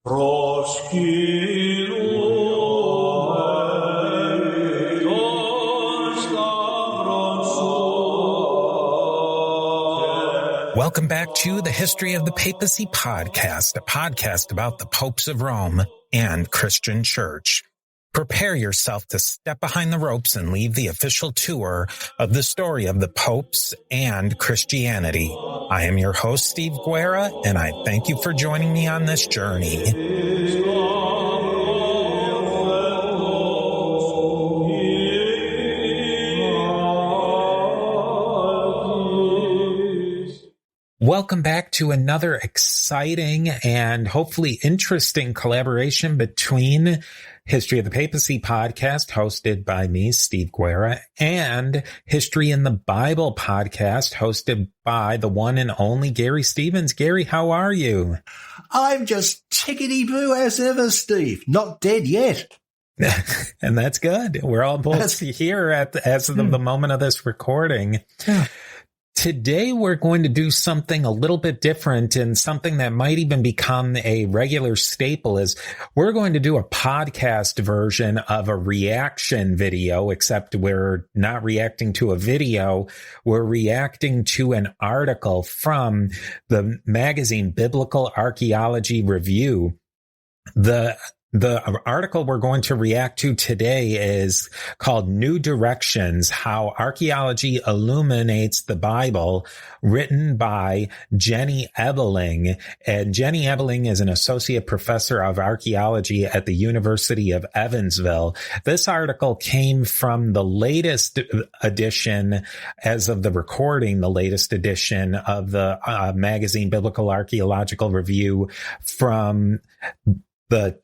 Welcome back to the History of the Papacy podcast, a podcast about the popes of Rome and Christian Church. Prepare yourself to step behind the ropes and leave the official tour of the story of the popes and Christianity. I am your host, Steve Guerra, and I thank you for joining me on this journey. Welcome back to another exciting and hopefully interesting collaboration between History of the Papacy podcast, hosted by me, Steve Guerra, and History in the Bible podcast, hosted by the one and only Garry Stevens. Garry, how are you? I'm just tickety-boo as ever, Steve. Not dead yet. And that's good. We're all both here as of the moment of this recording. Today, we're going to do something a little bit different, and something that might even become a regular staple is we're going to do a podcast version of a reaction video, except we're not reacting to a video. We're reacting to an article from the magazine Biblical Archaeology Review. The article we're going to react to today is called New Directions, How Archaeology Illuminates the Bible, written by Jenny Ebeling. And Jenny Ebeling is an associate professor of archaeology at the University of Evansville. This article came from the latest edition, as of the recording, the latest edition of the magazine Biblical Archaeological Review from the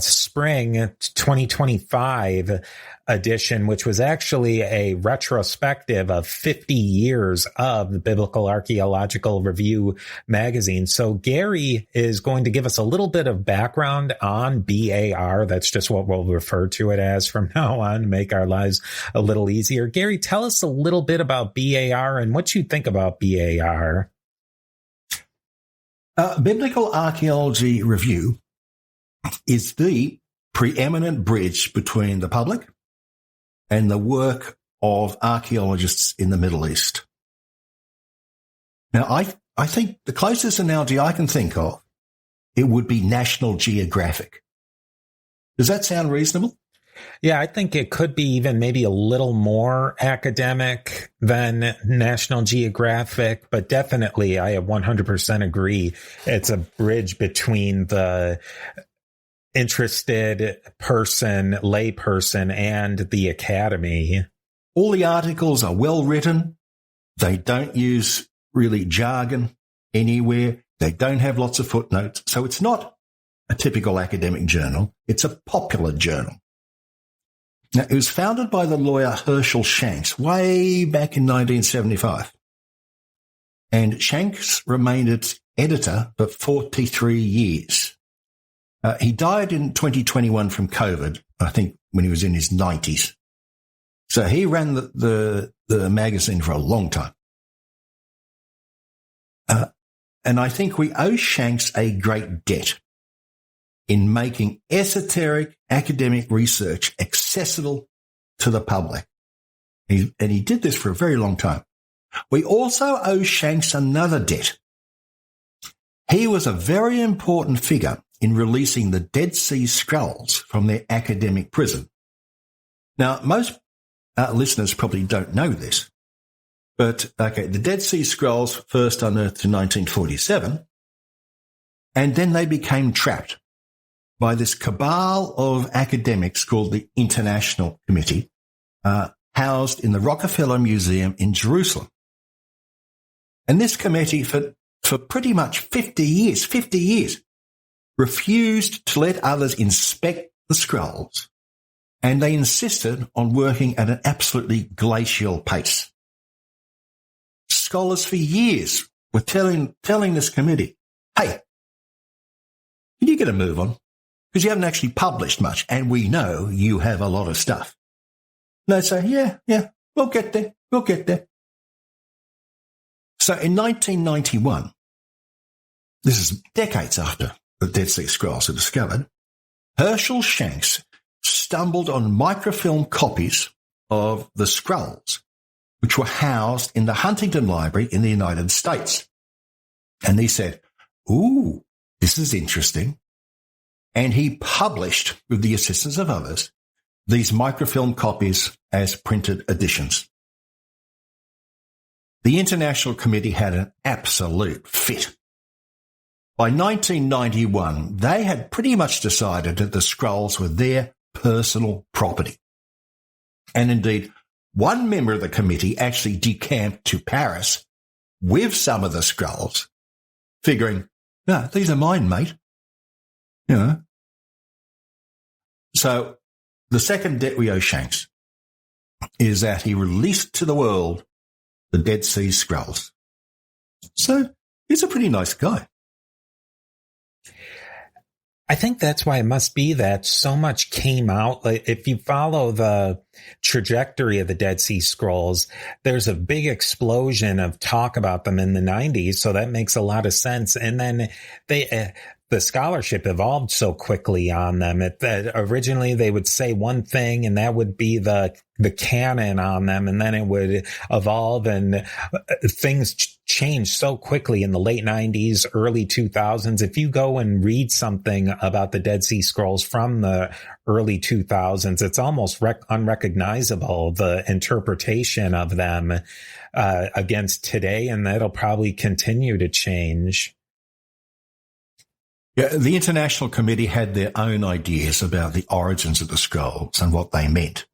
spring 2025 edition, which was actually a retrospective of 50 years of the Biblical Archaeological Review magazine. So Garry is going to give us a little bit of background on BAR. That's just what we'll refer to it as from now on to make our lives a little easier. Garry, tell us a little bit about BAR and what you think about BAR. Biblical Archaeology Review is the preeminent bridge between the public and the work of archaeologists in the Middle East. Now, I think the closest analogy I can think of, it would be National Geographic. Does that sound reasonable? Yeah, I think it could be even maybe a little more academic than National Geographic, but definitely I 100% agree. It's a bridge between the interested person, layperson, and the academy. All the articles are well written. They don't use really jargon anywhere. They don't have lots of footnotes. So it's not a typical academic journal. It's a popular journal. Now, it was founded by the lawyer Herschel Shanks way back in 1975. And Shanks remained its editor for 43 years. He died in 2021 from COVID, I think when he was in his 90s. So he ran the magazine for a long time. And I think we owe Shanks a great debt in making esoteric academic research accessible to the public. And he did this for a very long time. We also owe Shanks another debt. He was a very important figure in releasing the Dead Sea Scrolls from their academic prison. Now, most listeners probably don't know this, but the Dead Sea Scrolls first unearthed in 1947, and then they became trapped by this cabal of academics called the International Committee, housed in the Rockefeller Museum in Jerusalem. And this committee, for pretty much 50 years, refused to let others inspect the scrolls, and they insisted on working at an absolutely glacial pace. Scholars for years were telling this committee, hey, can you get a move on? Because you haven't actually published much, and we know you have a lot of stuff. And they'd say, yeah, we'll get there. So in 1991, this is decades after the Dead Sea Scrolls are discovered, Herschel Shanks stumbled on microfilm copies of the scrolls, which were housed in the Huntington Library in the United States. And he said, "Ooh, this is interesting." And he published, with the assistance of others, these microfilm copies as printed editions. The International Committee had an absolute fit. By 1991, they had pretty much decided that the scrolls were their personal property. And indeed, one member of the committee actually decamped to Paris with some of the scrolls, figuring, "No, these are mine, mate." You know. So the second debt we owe Shanks is that he released to the world the Dead Sea Scrolls. So he's a pretty nice guy. I think that's why it must be that so much came out. Like, if you follow the trajectory of the Dead Sea Scrolls, there's a big explosion of talk about them in the 90s. So that makes a lot of sense. And then the scholarship evolved so quickly on them. That originally they would say one thing and that would be the canon on them. And then it would evolve, and things changed so quickly in the late 90s, early 2000s. If you go and read something about the Dead Sea Scrolls from the early 2000s, it's almost unrecognizable, the interpretation of them against today. And that'll probably continue to change. Yeah, the International Committee had their own ideas about the origins of the scrolls and what they meant.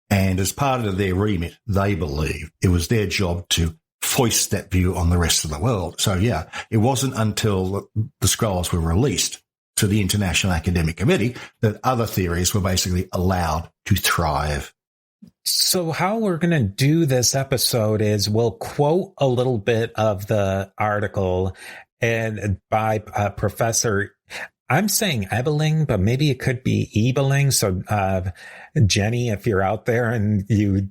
And as part of their remit, they believed it was their job to foist that view on the rest of the world. So, yeah, it wasn't until the scrolls were released to the International Academic Committee that other theories were basically allowed to thrive. So how we're going to do this episode is we'll quote a little bit of the article and by Professor, I'm saying Ebeling, but maybe it could be Ebeling. So, Jenny, if you're out there and you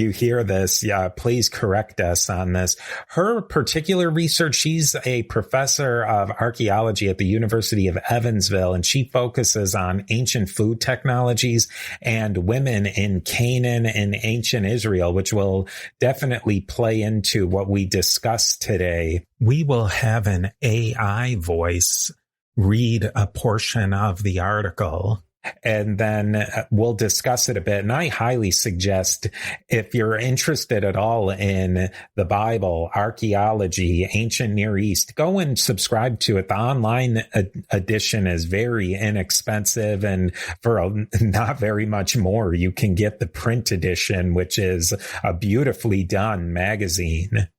hear this, yeah, please correct us on this. Her particular research, she's a professor of archaeology at the University of Evansville, and she focuses on ancient food technologies and women in Canaan and ancient Israel, which will definitely play into what we discuss today. We will have an AI voice read a portion of the article, and then we'll discuss it a bit. And I highly suggest, if you're interested at all in the Bible, archaeology, ancient Near East, go and subscribe to it. The online edition is very inexpensive, and for not very much more, you can get the print edition, which is a beautifully done magazine.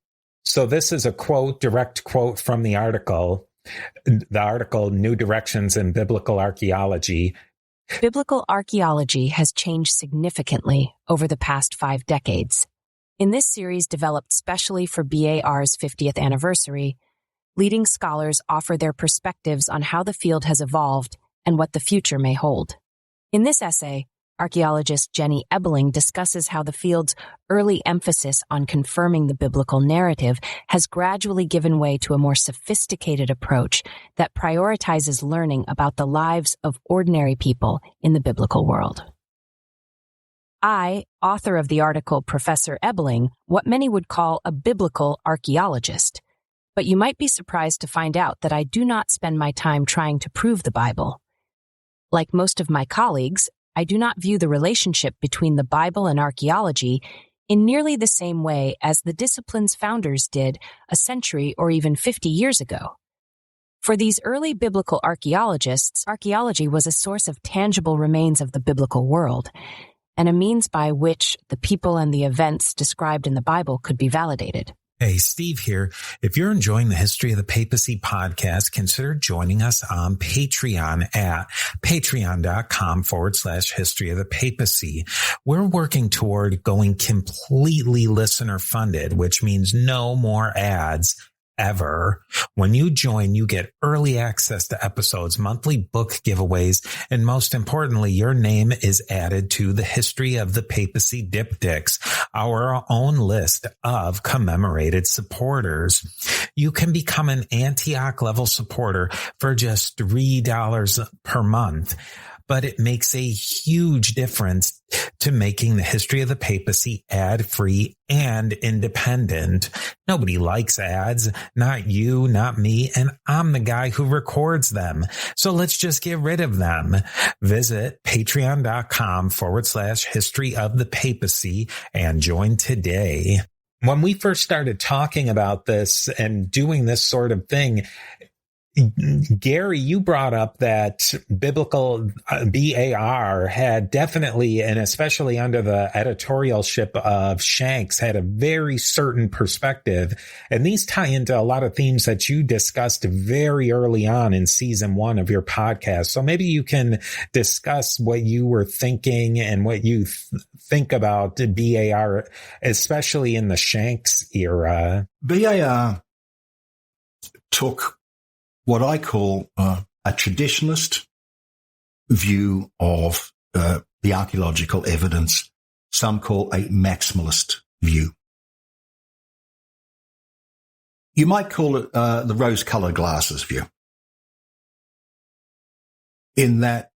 So this is a quote, direct quote from the article. The article, New Directions in Biblical Archaeology. Biblical archaeology has changed significantly over the past 5 decades. In this series developed specially for BAR's 50th anniversary, leading scholars offer their perspectives on how the field has evolved and what the future may hold. In this essay, archaeologist Jenny Ebeling discusses how the field's early emphasis on confirming the biblical narrative has gradually given way to a more sophisticated approach that prioritizes learning about the lives of ordinary people in the biblical world. I, author of the article Professor Ebeling, what many would call a biblical archaeologist, but you might be surprised to find out that I do not spend my time trying to prove the Bible. Like most of my colleagues, I do not view the relationship between the Bible and archaeology in nearly the same way as the discipline's founders did a century or even 50 years ago. For these early biblical archaeologists, archaeology was a source of tangible remains of the biblical world, and a means by which the people and the events described in the Bible could be validated. Hey, Steve here. If you're enjoying the History of the Papacy podcast, consider joining us on Patreon at patreon.com/History of the Papacy. We're working toward going completely listener funded, which means no more ads ever. When you join, you get early access to episodes, monthly book giveaways, and most importantly, your name is added to the History of the Papacy Diptychs, our own list of commemorated supporters. You can become an Antioch level supporter for just $3 per month. But it makes a huge difference to making the History of the Papacy ad-free and independent. Nobody likes ads, not you, not me, and I'm the guy who records them. So let's just get rid of them. Visit patreon.com/history of the papacy and join today. When we first started talking about this and doing this sort of thing, Garry, you brought up that biblical BAR had definitely, and especially under the editorialship of Shanks, had a very certain perspective. And these tie into a lot of themes that you discussed very early on in season 1 of your podcast. So maybe you can discuss what you were thinking and what you think about BAR, especially in the Shanks era. BAR took what I call a traditionalist view of the archaeological evidence. Some call a maximalist view. You might call it the rose-colored glasses view. In that,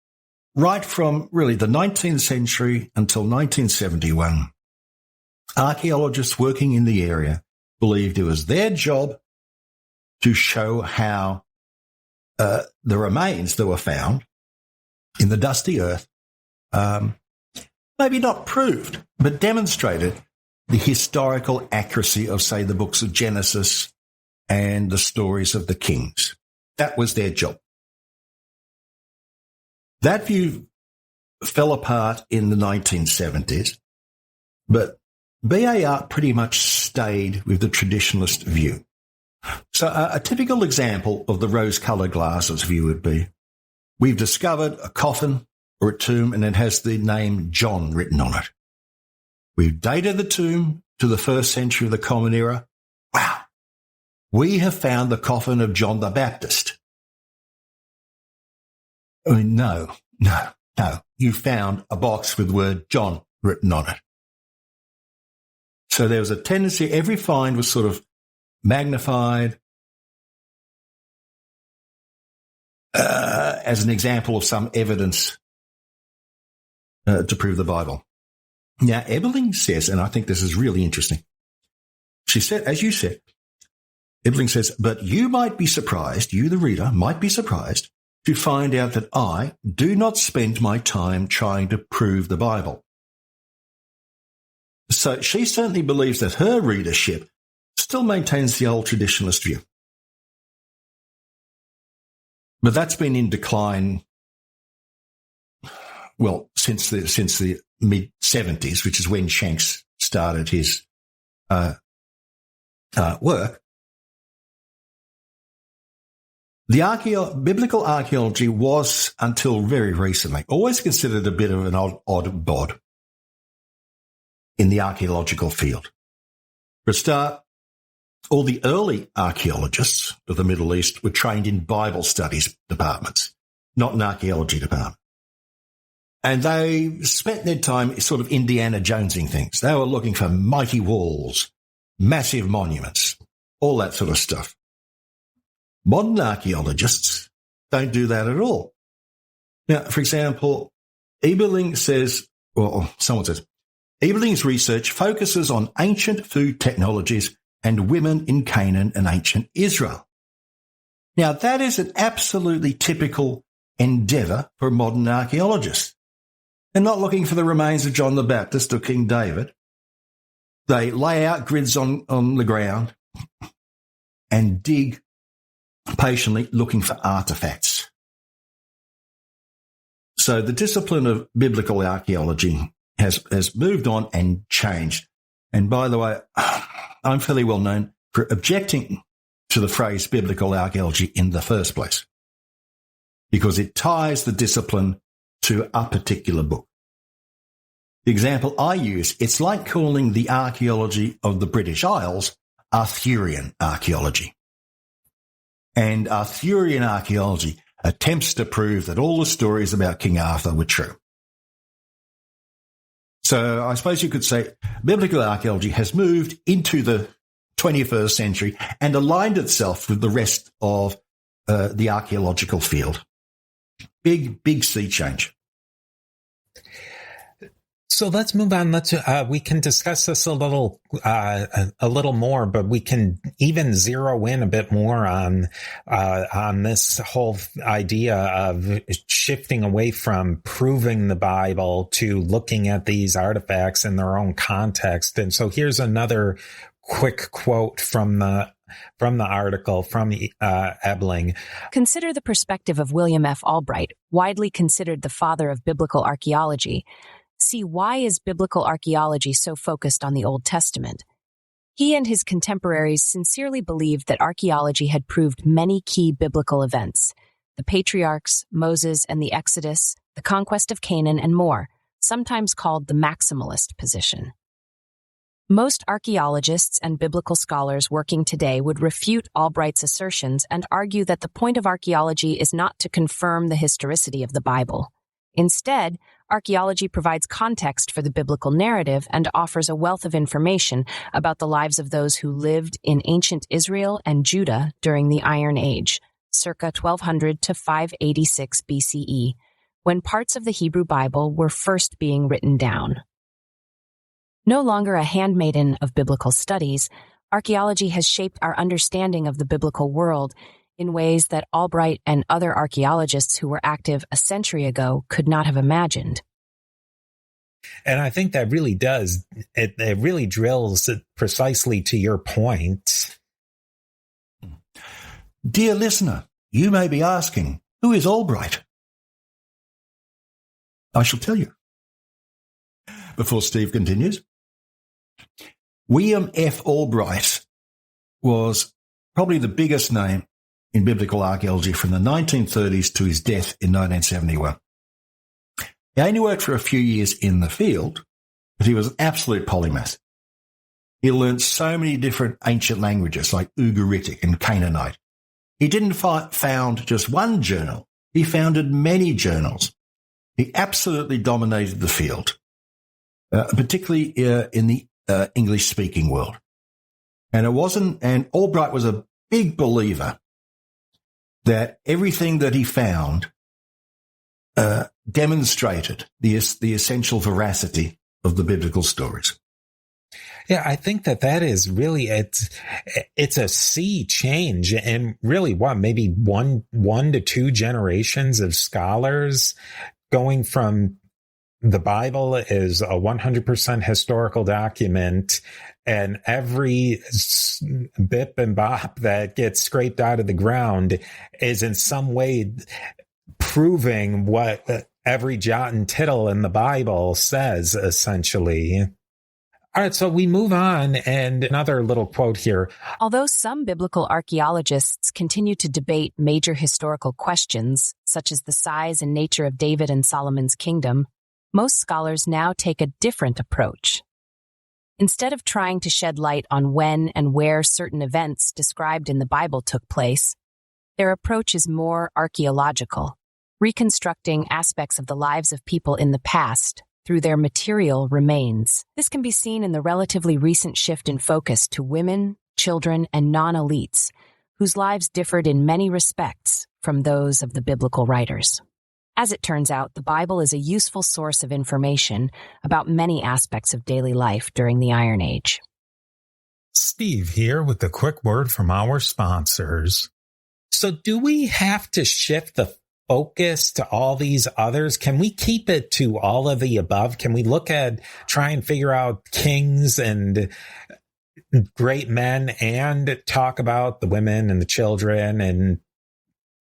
right from really the 19th century until 1971, archaeologists working in the area believed it was their job to show how the remains that were found in the dusty earth, maybe not proved, but demonstrated the historical accuracy of, say, the books of Genesis and the stories of the kings. That was their job. That view fell apart in the 1970s, but BAR pretty much stayed with the traditionalist view. So a typical example of the rose-colored glasses view would be, we've discovered a coffin or a tomb and it has the name John written on it. We've dated the tomb to the 1st century of the Common Era. Wow. We have found the coffin of John the Baptist. I mean, no. You found a box with the word John written on it. So there was a tendency, every find was sort of magnified as an example of some evidence to prove the Bible. Now, Ebeling says, and I think this is really interesting, she said, as you said, Ebeling says, but you might be surprised, you the reader might be surprised to find out that I do not spend my time trying to prove the Bible. So she certainly believes that her readership still maintains the old traditionalist view. But that's been in decline, well, since the mid-70s, which is when Shanks started his work. The biblical archaeology was, until very recently, always considered a bit of an odd bod in the archaeological field. For a start, all the early archaeologists of the Middle East were trained in Bible studies departments, not an archaeology department. And they spent their time sort of Indiana Jonesing things. They were looking for mighty walls, massive monuments, all that sort of stuff. Modern archaeologists don't do that at all. Now, for example, Ebeling says, or someone says, Ebeling's research focuses on ancient food technologies and women in Canaan and ancient Israel. Now, that is an absolutely typical endeavour for modern archaeologists. They're not looking for the remains of John the Baptist or King David. They lay out grids on the ground and dig patiently looking for artefacts. So the discipline of biblical archaeology has moved on and changed. And by the way, I'm fairly well known for objecting to the phrase biblical archaeology in the first place, because it ties the discipline to a particular book. The example I use, it's like calling the archaeology of the British Isles Arthurian archaeology. And Arthurian archaeology attempts to prove that all the stories about King Arthur were true. So I suppose you could say biblical archaeology has moved into the 21st century and aligned itself with the rest of the archaeological field. Big sea change. So let's move on. We can discuss this a little more, but we can even zero in a bit more on this whole idea of shifting away from proving the Bible to looking at these artifacts in their own context. And so here's another quick quote from the article from Ebling. Consider the perspective of William F. Albright, widely considered the father of biblical archaeology. See, why is biblical archaeology so focused on the Old Testament? He and his contemporaries sincerely believed that archaeology had proved many key biblical events: the patriarchs, Moses and the Exodus, the conquest of Canaan, and more, sometimes called the maximalist position. Most archaeologists and biblical scholars working today would refute Albright's assertions and argue that the point of archaeology is not to confirm the historicity of the Bible. Instead, archaeology provides context for the biblical narrative and offers a wealth of information about the lives of those who lived in ancient Israel and Judah during the Iron Age, circa 1200 to 586 BCE, when parts of the Hebrew Bible were first being written down. No longer a handmaiden of biblical studies, archaeology has shaped our understanding of the biblical world in ways that Albright and other archaeologists who were active a century ago could not have imagined. And I think that really does, it really drills precisely to your point. Dear listener, you may be asking, who is Albright? I shall tell you. Before Steve continues, William F. Albright was probably the biggest name in biblical archaeology from the 1930s to his death in 1971. He only worked for a few years in the field, but he was an absolute polymath. He learned so many different ancient languages like Ugaritic and Canaanite. He didn't found just one journal. He founded many journals. He absolutely dominated the field, particularly in the English-speaking world. And Albright was a big believer that everything that he found demonstrated the essential veracity of the biblical stories. Yeah, I think that is really, it's a sea change, and really maybe one to two generations of scholars going from the Bible is a 100% historical document, and every bip and bop that gets scraped out of the ground is in some way proving what every jot and tittle in the Bible says, essentially. All right, so we move on, and another little quote here. Although some biblical archaeologists continue to debate major historical questions, such as the size and nature of David and Solomon's kingdom, most scholars now take a different approach. Instead of trying to shed light on when and where certain events described in the Bible took place, their approach is more archaeological, reconstructing aspects of the lives of people in the past through their material remains. This can be seen in the relatively recent shift in focus to women, children, and non-elites, whose lives differed in many respects from those of the biblical writers. As it turns out, the Bible is a useful source of information about many aspects of daily life during the Iron Age. Steve here with a quick word from our sponsors. So do we have to shift the focus to all these others? Can we keep it to all of the above? Can we try and figure out kings and great men and talk about the women and the children and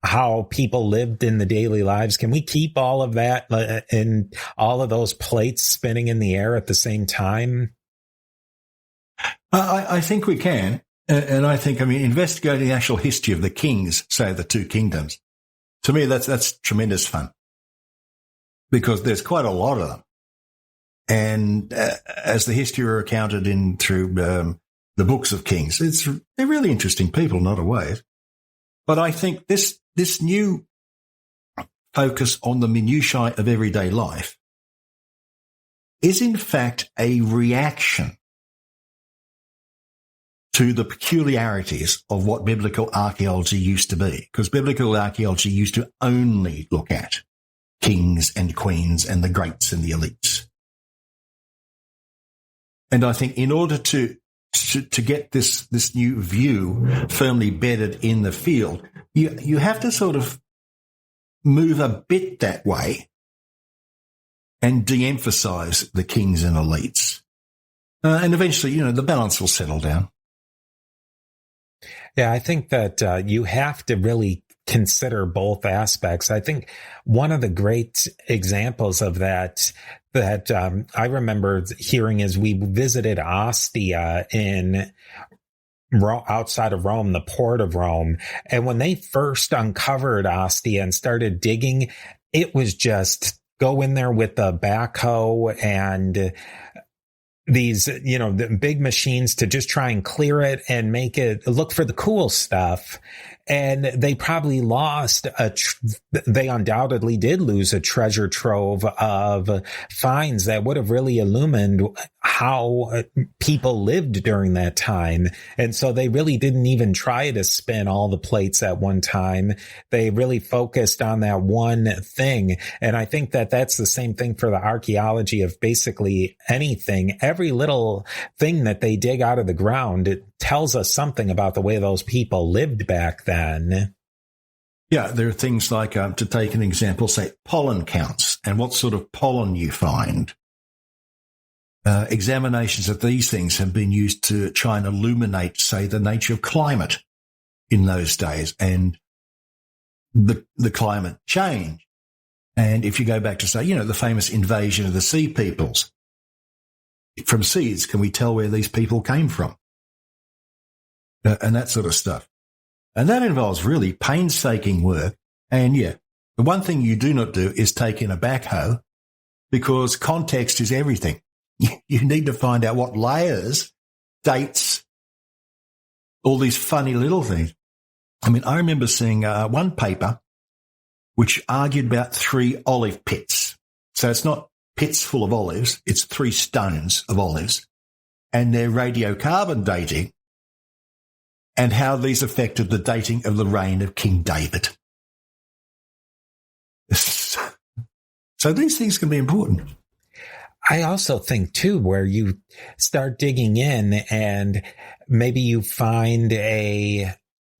how people lived in the daily lives? Can we keep all of that and all of those plates spinning in the air at the same time? I think we can. And I think, investigating the actual history of the kings, say the two kingdoms, to me, that's tremendous fun, because there's quite a lot of them. And as the history are recounted through the books of kings, they're really interesting people, not a way. But I think this new focus on the minutiae of everyday life is in fact a reaction to the peculiarities of what biblical archaeology used to be, because biblical archaeology used to only look at kings and queens and the greats and the elites. And I think in order to get this new view firmly bedded in the field, you have to sort of move a bit that way and de-emphasize the kings and elites. And eventually, the balance will settle down. Yeah, I think that you have to really consider both aspects. I think one of the great examples of that I remember hearing is we visited Ostia outside of Rome, the port of Rome. And when they first uncovered Ostia and started digging, it was just go in there with the backhoe and these, the big machines to just try and clear it and make it look for the cool stuff. And they probably lost they undoubtedly did lose a treasure trove of finds that would have really illumined how people lived during that time. And so they really didn't even try to spin all the plates at one time. They really focused on that one thing. And I think that that's the same thing for the archaeology of basically anything. Every little thing that they dig out of the ground, it tells us something about the way those people lived back then. Yeah, there are things like, to take an example, say pollen counts and what sort of pollen you find. Examinations of these things have been used to try and illuminate, say, the nature of climate in those days and the climate change. And if you go back to, say, the famous invasion of the sea peoples, from seeds, can we tell where these people came from? And that sort of stuff. And that involves really painstaking work. And yeah, the one thing you do not do is take in a backhoe, because context is everything. You need to find out what layers, dates, all these funny little things. I mean, I remember seeing one paper which argued about 3 olive pits. So it's not pits full of olives, it's 3 stones of olives, and their radiocarbon dating and how these affected the dating of the reign of King David. So these things can be important. I also think, too, where you start digging in and maybe you find a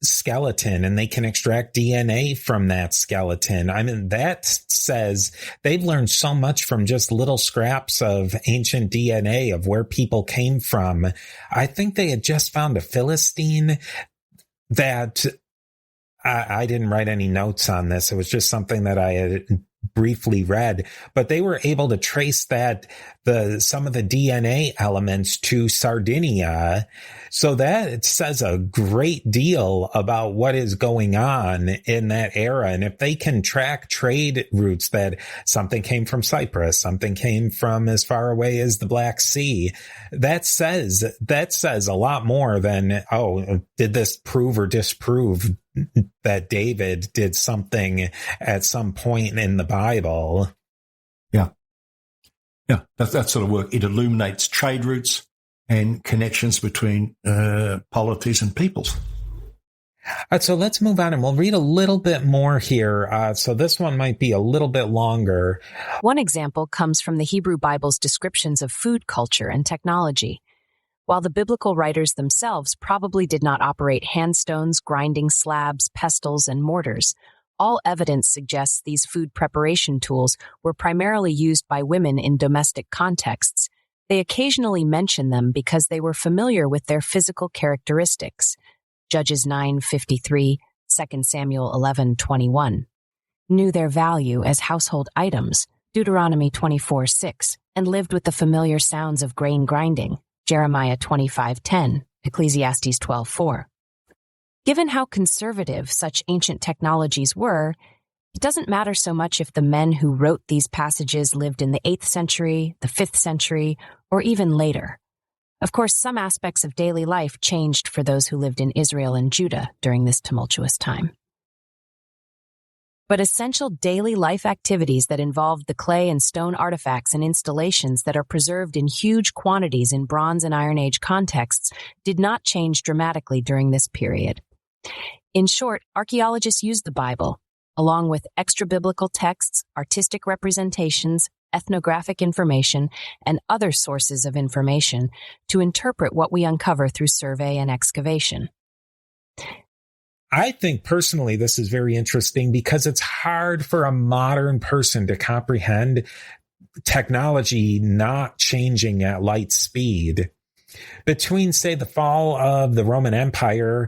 skeleton and they can extract DNA from that skeleton. I mean, that says they've learned so much from just little scraps of ancient DNA of where people came from. I think they had just found a Philistine that I didn't write any notes on this. It was just something that I had briefly read, but they were able to trace some of the DNA elements to Sardinia. So that it says a great deal about what is going on in that era. And if they can track trade routes, that something came from Cyprus, something came from as far away as the Black Sea, that says a lot more than, did this prove or disprove that David did something at some point in the Bible. Yeah. That sort of work. It illuminates trade routes and connections between polities and peoples. All right, so let's move on and we'll read a little bit more here. So this one might be a little bit longer. One example comes from the Hebrew Bible's descriptions of food culture and technology. While the biblical writers themselves probably did not operate handstones, grinding slabs, pestles, and mortars, all evidence suggests these food preparation tools were primarily used by women in domestic contexts. They occasionally mention them because they were familiar with their physical characteristics. Judges 9:53, 2 Samuel 11:21. Knew their value as household items, Deuteronomy 24:6, and lived with the familiar sounds of grain grinding, Jeremiah 25:10, Ecclesiastes 12:4. Given how conservative such ancient technologies were, it doesn't matter so much if the men who wrote these passages lived in the 8th century, the 5th century, or even later. Of course, some aspects of daily life changed for those who lived in Israel and Judah during this tumultuous time. But essential daily life activities that involved the clay and stone artifacts and installations that are preserved in huge quantities in Bronze and Iron Age contexts did not change dramatically during this period. In short, archaeologists used the Bible, along with extra-biblical texts, artistic representations, ethnographic information, and other sources of information to interpret what we uncover through survey and excavation. I think personally this is very interesting because it's hard for a modern person to comprehend technology not changing at light speed. Between, say, the fall of the Roman Empire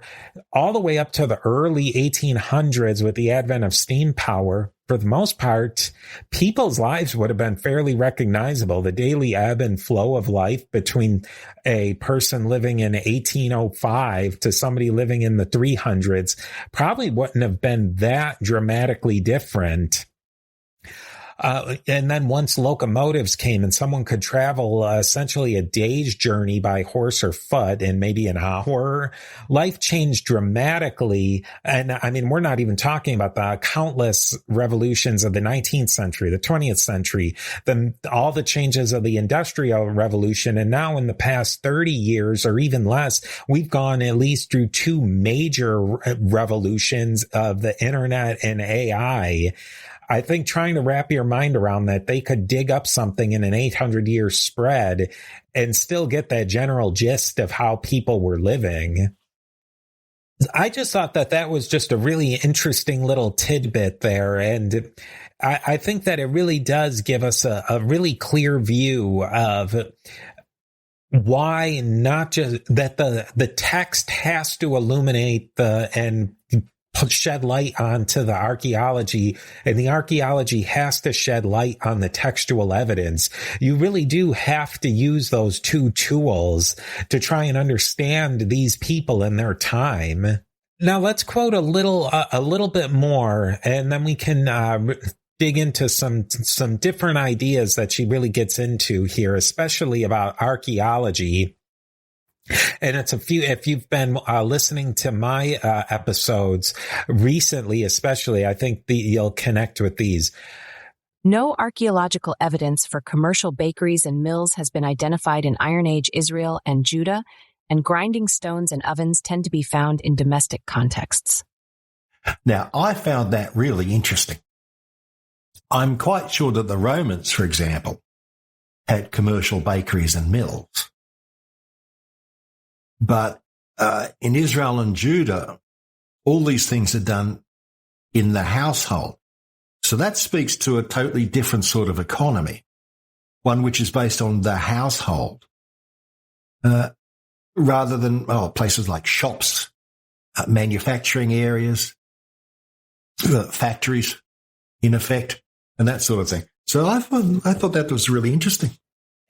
all the way up to the early 1800s with the advent of steam power, for the most part, people's lives would have been fairly recognizable. The daily ebb and flow of life between a person living in 1805 to somebody living in the 300s probably wouldn't have been that dramatically different. And then once locomotives came and someone could travel essentially a day's journey by horse or foot in maybe an hour, life changed dramatically. And I mean, we're not even talking about the countless revolutions of the 19th century, the 20th century, all the changes of the Industrial Revolution. And now in the past 30 years or even less, we've gone at least through two major revolutions of the internet and AI. I think trying to wrap your mind around that they could dig up something in an 800-year spread and still get that general gist of how people were living. I just thought that was just a really interesting little tidbit there. And I think that it really does give us a really clear view of why not just that the text has to illuminate and shed light onto the archaeology, and the archaeology has to shed light on the textual evidence. You really do have to use those two tools to try and understand these people in their time. Now let's quote a little bit more, and then we can dig into some different ideas that she really gets into here, especially about archaeology. And if you've been listening to my episodes recently, especially, I think you'll connect with these. No archaeological evidence for commercial bakeries and mills has been identified in Iron Age Israel and Judah, and grinding stones and ovens tend to be found in domestic contexts. Now, I found that really interesting. I'm quite sure that the Romans, for example, had commercial bakeries and mills. But in Israel and Judah, all these things are done in the household. So that speaks to a totally different sort of economy, one which is based on the household, rather than places like shops, manufacturing areas, factories, in effect, and that sort of thing. So I thought that was really interesting.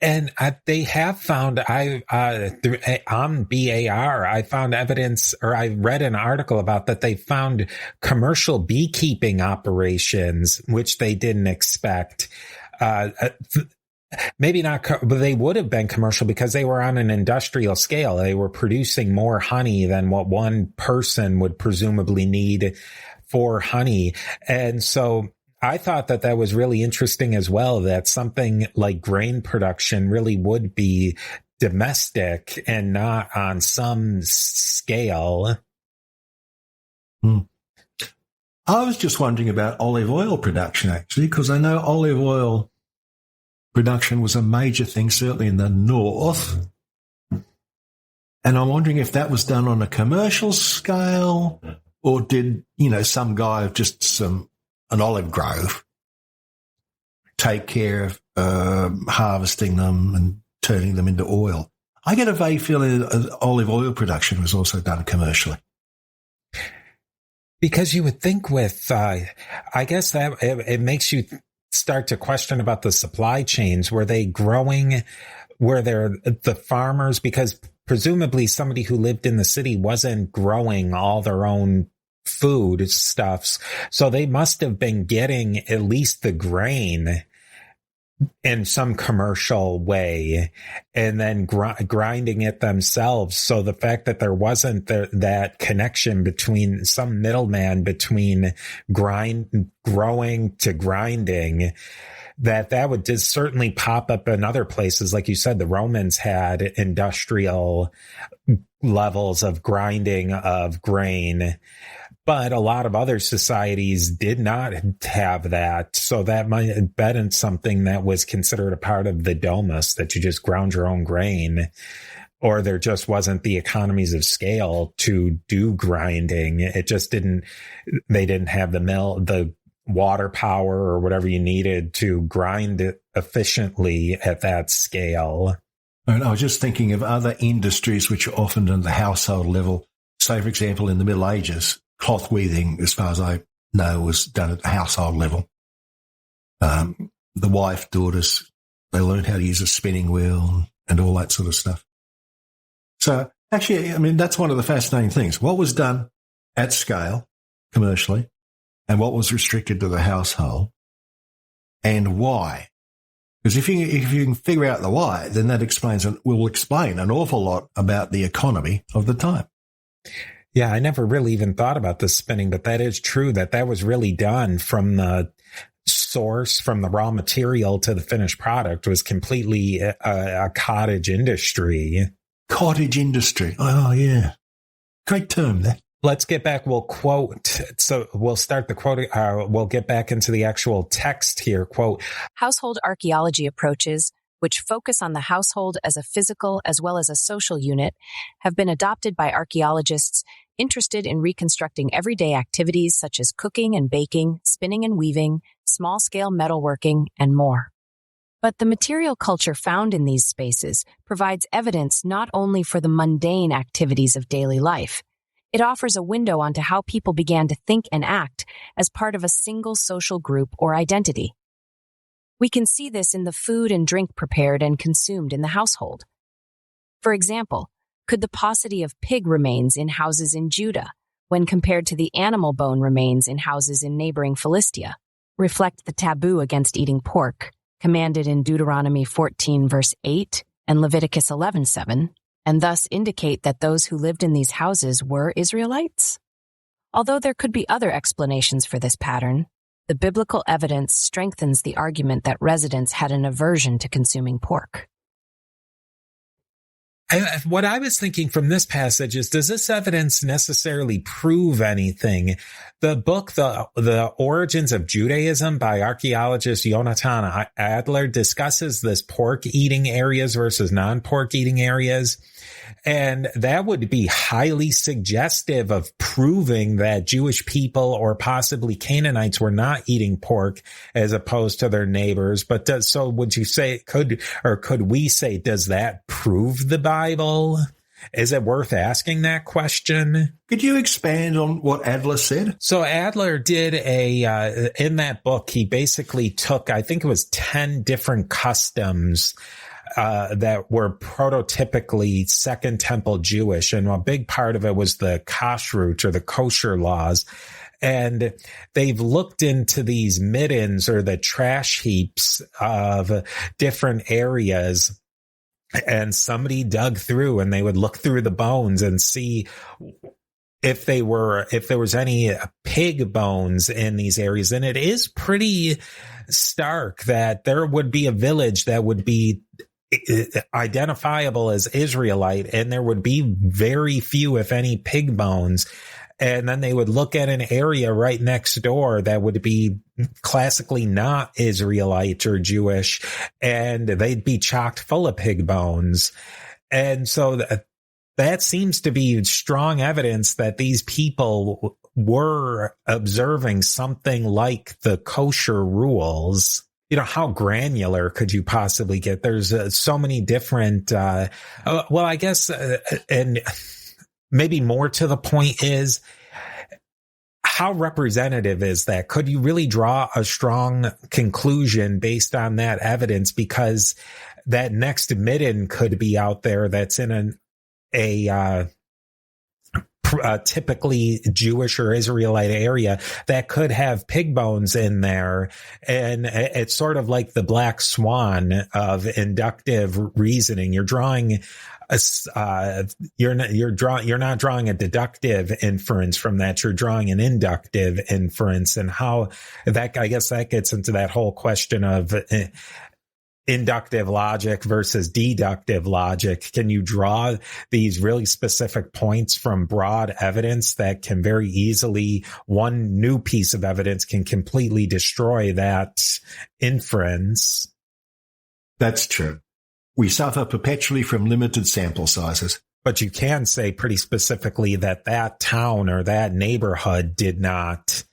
And they have found, on BAR, I found evidence, or I read an article about that they found commercial beekeeping operations, which they didn't expect. Maybe not, but they would have been commercial because they were on an industrial scale. They were producing more honey than what one person would presumably need for honey. And so I thought that was really interesting as well, that something like grain production really would be domestic and not on some scale. I was just wondering about olive oil production, actually, because I know olive oil production was a major thing, certainly in the north. And I'm wondering if that was done on a commercial scale, or did, some guy of just an olive grove take care of harvesting them and turning them into oil. I get a vague feeling that olive oil production was also done commercially. Because you would think with, I guess that it makes you start to question about the supply chains. Were they growing? Were there the farmers? Because presumably somebody who lived in the city wasn't growing all their own food stuffs. So they must have been getting at least the grain. in some commercial way and then grinding it themselves. So the fact that there wasn't that connection between some middleman between growing to grinding, that would just certainly pop up in other places. Like you said, the Romans had industrial levels of grinding of grain, but a lot of other societies did not have that. So that might have been something that was considered a part of the domus, that you just ground your own grain, or there just wasn't the economies of scale to do grinding. It just they didn't have the water power or whatever you needed to grind it efficiently at that scale. And I was just thinking of other industries which are often at the household level. Say, for example, in the Middle Ages, cloth weaving, as far as I know, was done at the household level. The wife, daughters, they learned how to use a spinning wheel and all that sort of stuff. So actually, I mean, that's one of the fascinating things. What was done at scale commercially and what was restricted to the household, and why? Because if you can figure out the why, then that will explain an awful lot about the economy of the time. Yeah, I never really even thought about the spinning, but that is true that was really done from the source, from the raw material to the finished product, was completely a cottage industry. Cottage industry. Oh, yeah. Great term, that. Let's get back. We'll quote. So we'll start the quoting. We'll get back into the actual text here. Quote, household archaeology approaches, which focus on the household as a physical as well as a social unit, have been adopted by archaeologists interested in reconstructing everyday activities such as cooking and baking, spinning and weaving, small-scale metalworking, and more. But the material culture found in these spaces provides evidence not only for the mundane activities of daily life. It offers a window onto how people began to think and act as part of a single social group or identity. We can see this in the food and drink prepared and consumed in the household. For example, could the paucity of pig remains in houses in Judah, when compared to the animal bone remains in houses in neighboring Philistia, reflect the taboo against eating pork, commanded in Deuteronomy 14 verse 8 and Leviticus 11:7, and thus indicate that those who lived in these houses were Israelites? Although there could be other explanations for this pattern, the biblical evidence strengthens the argument that residents had an aversion to consuming pork. What I was thinking from this passage is, does this evidence necessarily prove anything? The book, The Origins of Judaism by archaeologist Jonathan Adler, discusses this pork eating areas versus non-pork eating areas. And that would be highly suggestive of proving that Jewish people or possibly Canaanites were not eating pork as opposed to their neighbors. But so would you say, could we say, does that prove the Bible? Is it worth asking that question? Could you expand on what Adler said? So Adler did in that book, he basically took, I think it was 10 different customs that were prototypically Second Temple Jewish. And a big part of it was the kashrut, or the kosher laws. And they've looked into these middens, or the trash heaps of different areas. And somebody dug through, and they would look through the bones and see if there was any pig bones in these areas. And it is pretty stark that there would be a village that would be identifiable as Israelite, and there would be very few, if any, pig bones. And then they would look at an area right next door that would be classically not Israelite or Jewish, and they'd be chocked full of pig bones. And so that seems to be strong evidence that these people were observing something like the kosher rules. You know, how granular could you possibly get? There's so many different, I guess, and maybe more to the point is, how representative is that? Could you really draw a strong conclusion based on that evidence? Because that next midden could be out there that's in a typically Jewish or Israelite area that could have pig bones in there. And it's sort of like the black swan of inductive reasoning. You're drawing you're not drawing a deductive inference from that. You're drawing an inductive inference, and how that, I guess that gets into that whole question of inductive logic versus deductive logic. Can you draw these really specific points from broad evidence that can very easily, one new piece of evidence can completely destroy that inference? That's true. We suffer perpetually from limited sample sizes. But you can say pretty specifically that that town or that neighborhood did not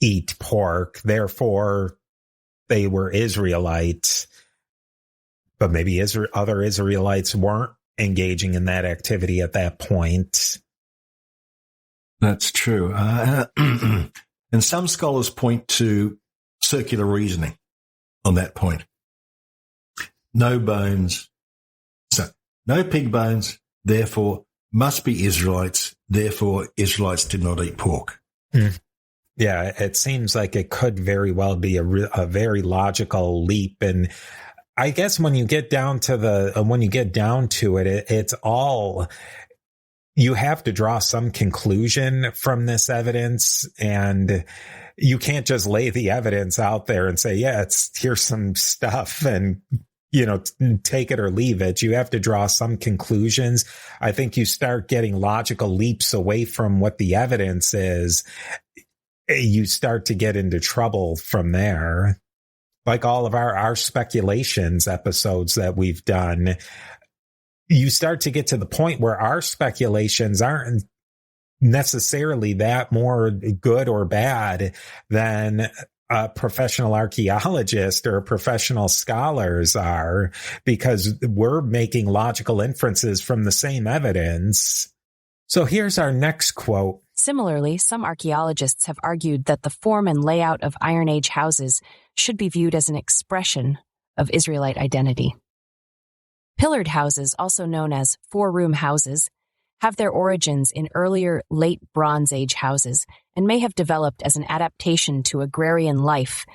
eat pork. Therefore, they were Israelites. But maybe other Israelites weren't engaging in that activity at that point. That's true. And some scholars point to circular reasoning on that point. No bones, so no pig bones, therefore must be Israelites, therefore Israelites did not eat pork. Mm. Yeah, it seems like it could very well be a very logical leap. And I guess when you get down to it, it's all, you have to draw some conclusion from this evidence, and you can't just lay the evidence out there and say, yeah, here's some stuff and, take it or leave it. You have to draw some conclusions. I think you start getting logical leaps away from what the evidence is. You start to get into trouble from there. Like all of our speculations episodes that we've done, you start to get to the point where our speculations aren't necessarily that more good or bad than a professional archaeologist or professional scholars are, because we're making logical inferences from the same evidence. So here's our next quote. Similarly, some archaeologists have argued that the form and layout of Iron Age houses should be viewed as an expression of Israelite identity. Pillared houses, also known as four-room houses, have their origins in earlier late Bronze Age houses and may have developed as an adaptation to agrarian life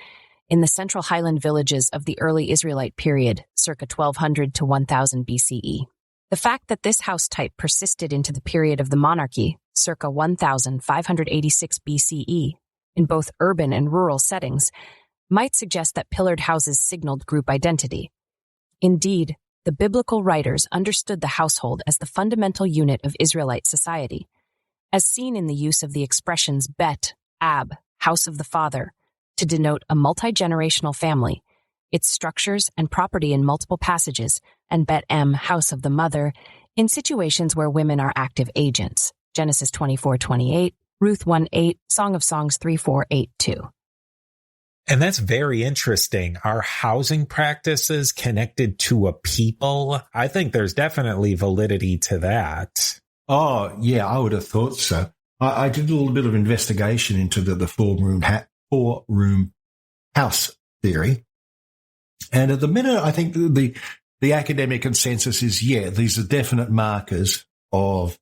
in the central highland villages of the early Israelite period, circa 1200 to 1000 BCE. The fact that this house type persisted into the period of the monarchy, circa 1586 BCE, in both urban and rural settings, might suggest that pillared houses signaled group identity. Indeed, the biblical writers understood the household as the fundamental unit of Israelite society, as seen in the use of the expressions Bet, Ab, house of the father, to denote a multi-generational family, its structures and property in multiple passages, and Bet Em, house of the mother, in situations where women are active agents. Genesis 24:28, Ruth 1:8, Song of Songs 3:4-8-2. And that's very interesting. Are housing practices connected to a people? I think there's definitely validity to that. Oh, yeah, I would have thought so. I did a little bit of investigation into the four-room house theory. And at the minute, I think the academic consensus is, these are definite markers of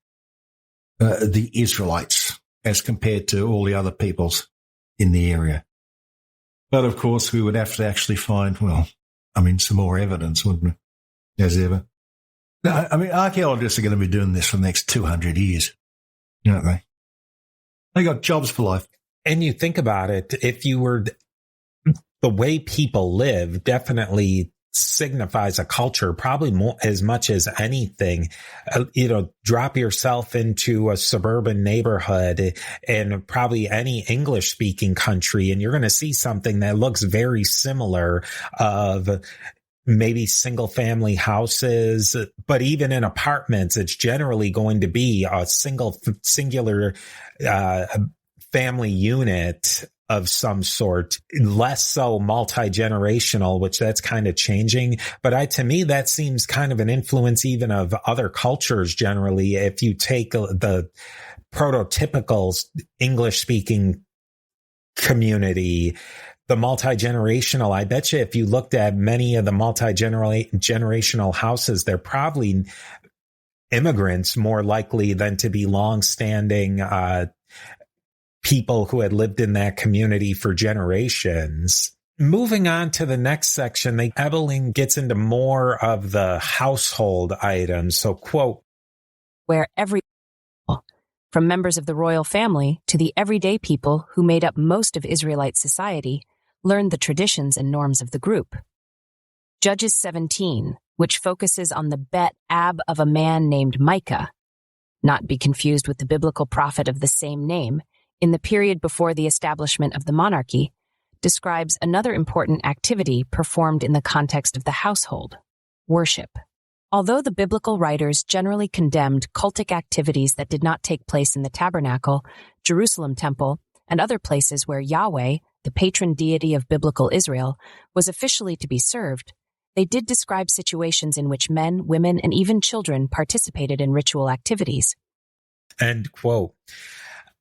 the Israelites as compared to all the other peoples in the area. But, of course, we would have to actually find, some more evidence, wouldn't we, as ever? Archaeologists are going to be doing this for the next 200 years, aren't they? They got jobs for life. And you think about it, the way people live definitely signifies a culture, probably more, as much as anything. Drop yourself into a suburban neighborhood in probably any English speaking country, and you're going to see something that looks very similar of maybe single family houses, but even in apartments, it's generally going to be a singular family unit of some sort, less so multi-generational, which that's kind of changing. But to me, that seems kind of an influence even of other cultures generally. If you take the prototypical English-speaking community, the multi-generational, I bet you if you looked at many of the multi-generational houses, they're probably immigrants more likely than to be longstanding people who had lived in that community for generations. Moving on to the next section, Ebeling gets into more of the household items. So, quote, where every, from members of the royal family to the everyday people who made up most of Israelite society, learned the traditions and norms of the group. Judges 17, which focuses on the bet ab of a man named Micah, not be confused with the biblical prophet of the same name, in the period before the establishment of the monarchy, describes another important activity performed in the context of the household, worship. Although the biblical writers generally condemned cultic activities that did not take place in the tabernacle, Jerusalem temple, and other places where Yahweh, the patron deity of biblical Israel, was officially to be served, they did describe situations in which men, women, and even children participated in ritual activities. End quote.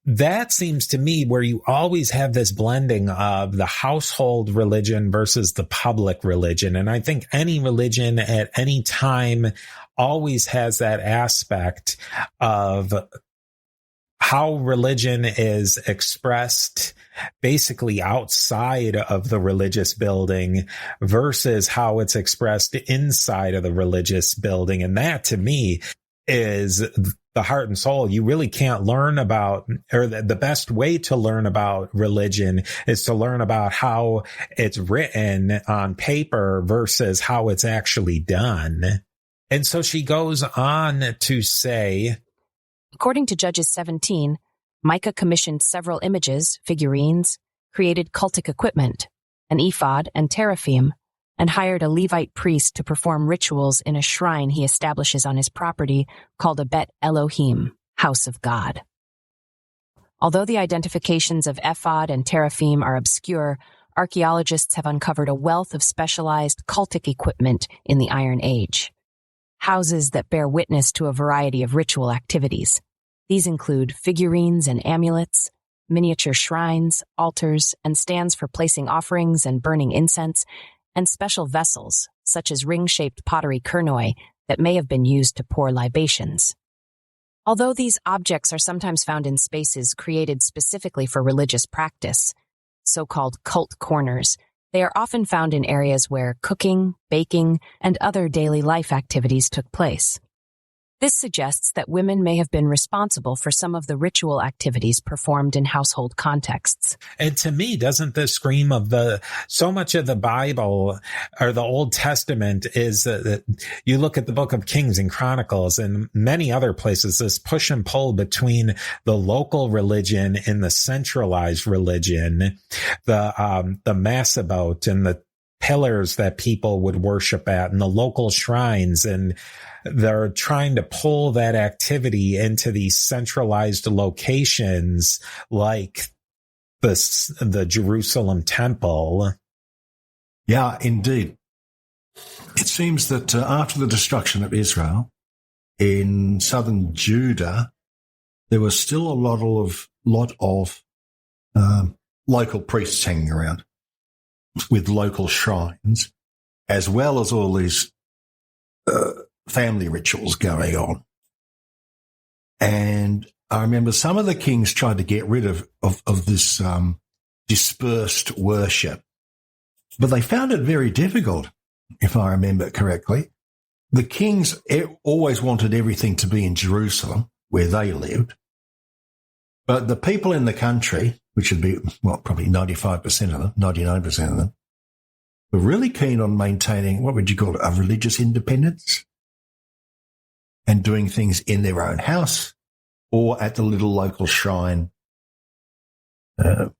That seems to me where you always have this blending of the household religion versus the public religion. And I think any religion at any time always has that aspect of how religion is expressed basically outside of the religious building versus how it's expressed inside of the religious building. And that to me is the heart and soul. You really can't learn about, or the best way to learn about religion is to learn about how it's written on paper versus how it's actually done. And so she goes on to say, according to Judges 17, Micah commissioned several images, figurines, created cultic equipment, an ephod and teraphim, and hired a Levite priest to perform rituals in a shrine he establishes on his property called a Bet Elohim, House of God. Although the identifications of ephod and teraphim are obscure, archaeologists have uncovered a wealth of specialized cultic equipment in the Iron Age. Houses that bear witness to a variety of ritual activities. These include figurines and amulets, miniature shrines, altars, and stands for placing offerings and burning incense, and special vessels, such as ring-shaped pottery kernoi, that may have been used to pour libations. Although these objects are sometimes found in spaces created specifically for religious practice, so-called cult corners, they are often found in areas where cooking, baking, and other daily life activities took place. This suggests that women may have been responsible for some of the ritual activities performed in household contexts. And to me, doesn't this scream of so much of the Bible or the Old Testament is that you look at the book of Kings and Chronicles and many other places, this push and pull between the local religion and the centralized religion, the Massabot and the pillars that people would worship at and the local shrines, and they're trying to pull that activity into these centralized locations like the Jerusalem temple. Yeah, indeed. It seems that after the destruction of Israel in southern Judah, there was still a lot of local priests hanging around with local shrines, as well as all these family rituals going on. And I remember some of the kings tried to get rid of this dispersed worship, but they found it very difficult, if I remember correctly. The kings always wanted everything to be in Jerusalem, where they lived. But the people in the country, which would be, probably 95% of them, 99% of them, were really keen on maintaining, what would you call it, a religious independence and doing things in their own house or at the little local shrine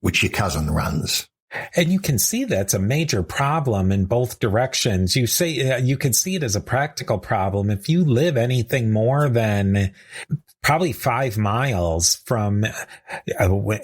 which your cousin runs. And you can see that's a major problem in both directions. You say you can see it as a practical problem. If you live anything more than probably 5 miles from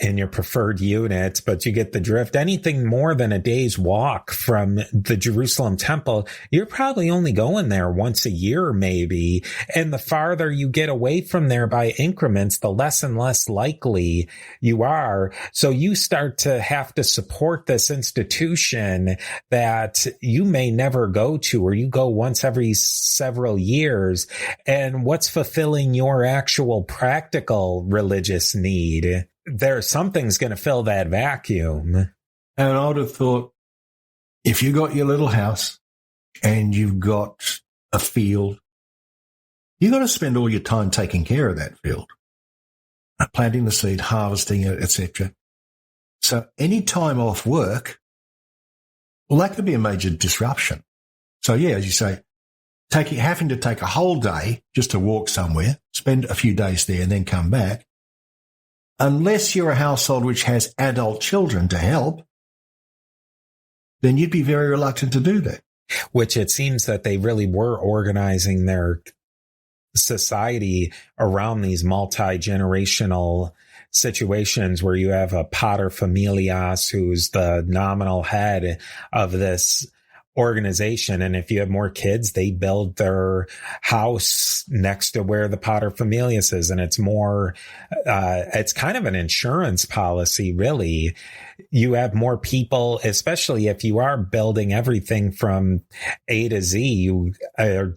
in your preferred unit, but you get the drift. Anything more than a day's walk from the Jerusalem temple, you're probably only going there once a year, maybe. And the farther you get away from there by increments, the less and less likely you are. So you start to have to support this institution that you may never go to, or you go once every several years. And what's fulfilling your actual practical religious need? There's something's going to fill that vacuum. And I would have thought, if you got your little house and you've got a field, you got to spend all your time taking care of that field, planting the seed, harvesting it, etc. So any time off work, well, that could be a major disruption. So yeah, as you say, having to take a whole day just to walk somewhere, spend a few days there and then come back, unless you're a household which has adult children to help, then you'd be very reluctant to do that. Which it seems that they really were organizing their society around these multi-generational situations where you have a pater familias who's the nominal head of this organization. And if you have more kids, they build their house next to where the pater familias is. And it's more, it's kind of an insurance policy, really. You have more people, especially if you are building everything from A to Z, you are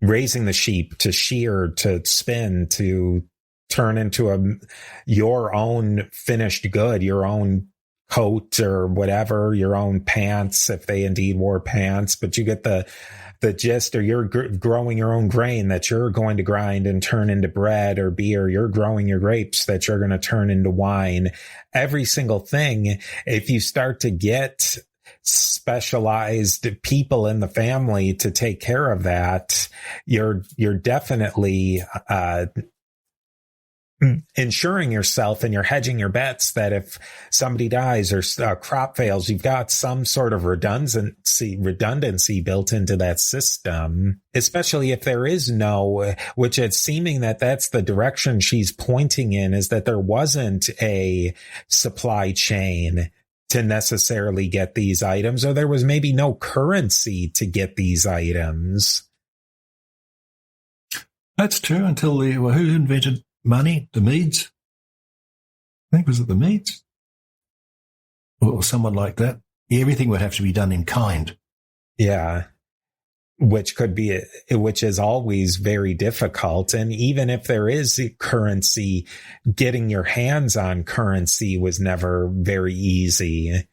raising the sheep to shear, to spin, to turn into your own finished good, your own coat or whatever, your own pants, if they indeed wore pants. But you get the gist, or you're growing your own grain that you're going to grind and turn into bread or beer. You're growing your grapes that you're going to turn into wine. Every single thing, if you start to get specialized people in the family to take care of that, you're definitely ensuring yourself, and you're hedging your bets that if somebody dies or a crop fails, you've got some sort of redundancy built into that system, especially if there is no, which it's seeming that that's the direction she's pointing in, is that there wasn't a supply chain to necessarily get these items, or there was maybe no currency to get these items. That's true, until who invented money? The Medes? I think, was it the Medes? Or someone like that. Yeah, everything would have to be done in kind. Yeah. Which is always very difficult. And even if there is currency, getting your hands on currency was never very easy.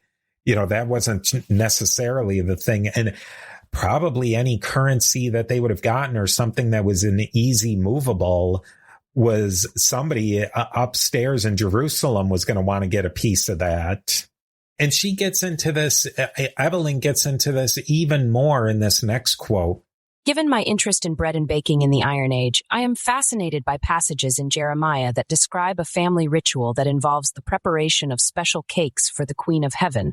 That wasn't necessarily the thing. And probably any currency that they would have gotten, or something that was an easy movable, was somebody upstairs in Jerusalem was going to want to get a piece of that. And she gets into this, Evelyn gets into this even more in this next quote. Given my interest in bread and baking in the Iron Age, I am fascinated by passages in Jeremiah that describe a family ritual that involves the preparation of special cakes for the Queen of Heaven,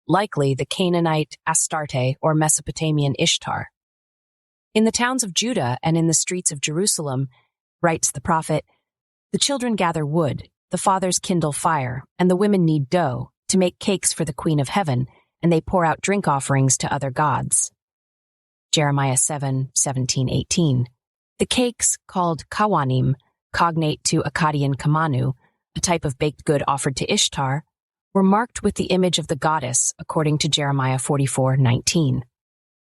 likely the Canaanite Astarte or Mesopotamian Ishtar. In the towns of Judah and in the streets of Jerusalem, writes the prophet, the children gather wood, the fathers kindle fire, and the women knead dough to make cakes for the Queen of Heaven, and they pour out drink offerings to other gods. Jeremiah 7:17-18. The cakes, called kawanim, cognate to Akkadian kamanu, a type of baked good offered to Ishtar, were marked with the image of the goddess, according to Jeremiah 44:19.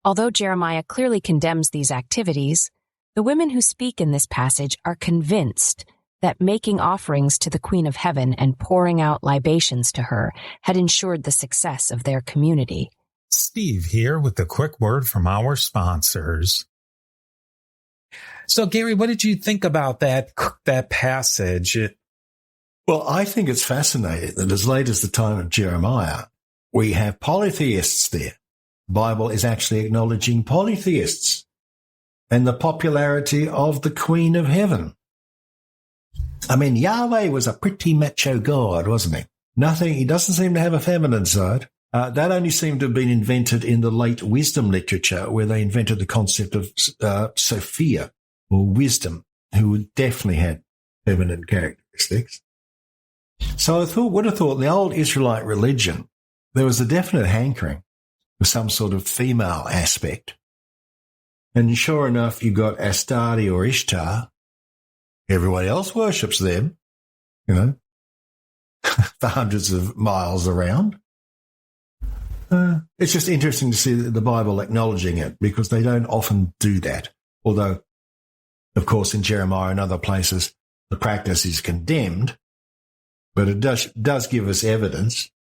Although Jeremiah clearly condemns these activities, the women who speak in this passage are convinced that making offerings to the Queen of Heaven and pouring out libations to her had ensured the success of their community. Steve here with a quick word from our sponsors. So, Gary, what did you think about that passage? Well, I think it's fascinating that as late as the time of Jeremiah, we have polytheists there. The Bible is actually acknowledging polytheists and the popularity of the Queen of Heaven. I mean, Yahweh was a pretty macho god, wasn't he? He doesn't seem to have a feminine side. That only seemed to have been invented in the late wisdom literature, where they invented the concept of Sophia, or wisdom. who definitely had feminine characteristics. So I would have thought in the old Israelite religion, there was a definite hankering for some sort of female aspect. And sure enough, you got Astarte or Ishtar. Everybody else worships them, for hundreds of miles around. It's just interesting to see the Bible acknowledging it, because they don't often do that. Although, of course, in Jeremiah and other places, the practice is condemned, but it does give us evidence